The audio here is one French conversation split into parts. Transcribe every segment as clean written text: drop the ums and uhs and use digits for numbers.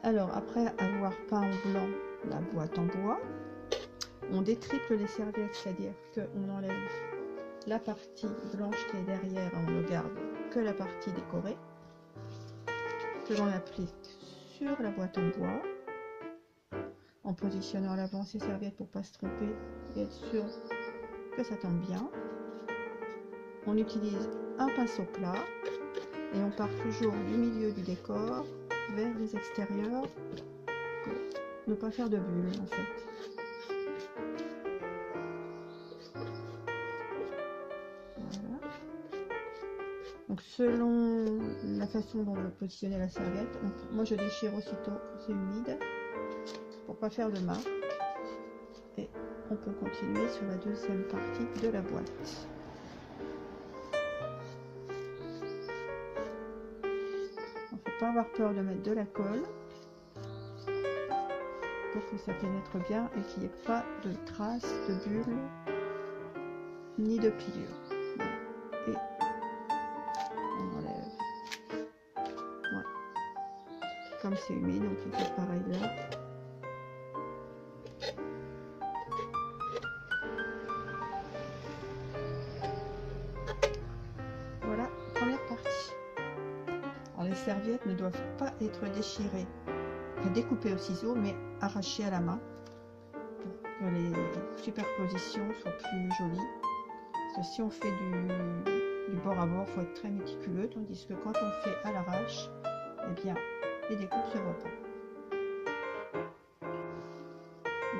Alors, après avoir peint en blanc la boîte en bois, on détriple les serviettes, c'est-à-dire qu'on enlève la partie blanche qui est derrière, on ne garde que la partie décorée, que l'on applique sur la boîte en bois, en positionnant à l'avant ces serviettes pour ne pas se tromper et être sûr que ça tombe bien. On utilise un pinceau plat et on part toujours du milieu du décor vers les extérieurs pour ne pas faire de bulles en fait. Voilà. Donc selon la façon dont on veut positionner la serviette, moi je déchire aussitôt quand c'est humide pour pas faire de marque. Et on peut continuer sur la deuxième partie de la boîte. Il ne faut pas avoir peur de mettre de la colle pour que ça pénètre bien et qu'il n'y ait pas de traces de bulles ni de pliures. Et on enlève. Ouais. Comme c'est humide, on peut faire pareil là. Voilà, première partie. Alors, les serviettes ne doivent pas être déchirées, découpées au ciseau, mais arrachées à la main pour que les superpositions soient plus jolies. Parce que si on fait du bord à bord, il faut être très méticuleux, tandis que quand on fait à l'arrache, eh bien, les découpes ne se voient pas.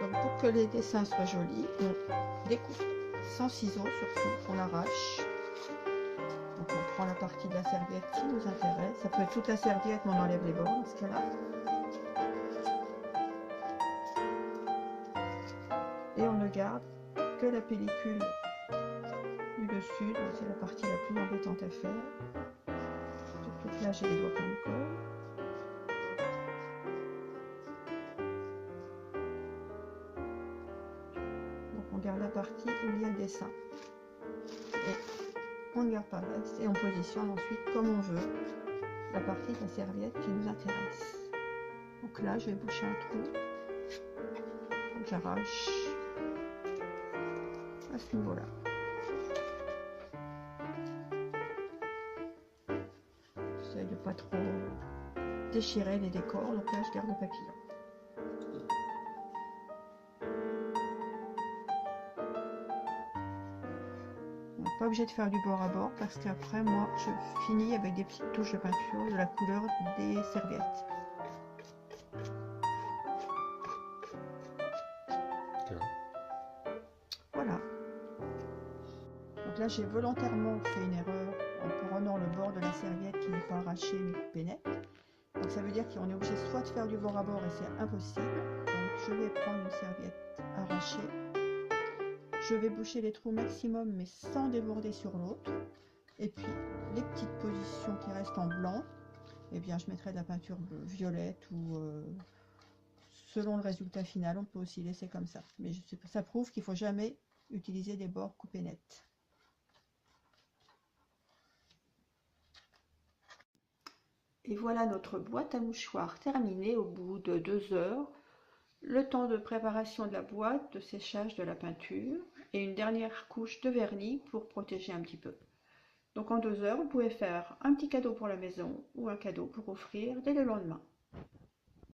Donc pour que les dessins soient jolis, on découpe sans ciseaux surtout, on l'arrache. Donc on prend la partie de la serviette qui nous intéresse. Ça peut être toute la serviette, mais on enlève les bords dans ce cas-là. Et on ne garde que la pellicule du dessus, c'est la partie la plus embêtante à faire. Surtout que là j'ai les doigts pleins de colle. Donc on garde la partie où il y a le dessin. Et on ne garde pas le reste et on positionne ensuite comme on veut la partie de la serviette qui nous intéresse. Donc là je vais boucher un trou. J'arrache à ce niveau-là. J'essaie de pas trop déchirer les décors, donc là je garde le papillon. On n'est pas obligé de faire du bord à bord parce qu'après moi je finis avec des petites touches de peinture de la couleur des serviettes. Voilà. Donc là j'ai volontairement fait une erreur en prenant le bord de la serviette qui n'est pas arraché mais coupé net. Donc ça veut dire qu'on est obligé soit de faire du bord à bord et c'est impossible. Donc je vais prendre une serviette arrachée. Je vais boucher les trous maximum mais sans déborder sur l'autre. Et puis les petites positions qui restent en blanc, eh bien je mettrai de la peinture violette ou selon le résultat final, on peut aussi laisser comme ça. Mais ça prouve qu'il ne faut jamais utiliser des bords coupés nets. Et voilà notre boîte à mouchoirs terminée au bout de 2 heures. Le temps de préparation de la boîte, de séchage de la peinture et une dernière couche de vernis pour protéger un petit peu. Donc en 2 heures, vous pouvez faire un petit cadeau pour la maison ou un cadeau pour offrir dès le lendemain.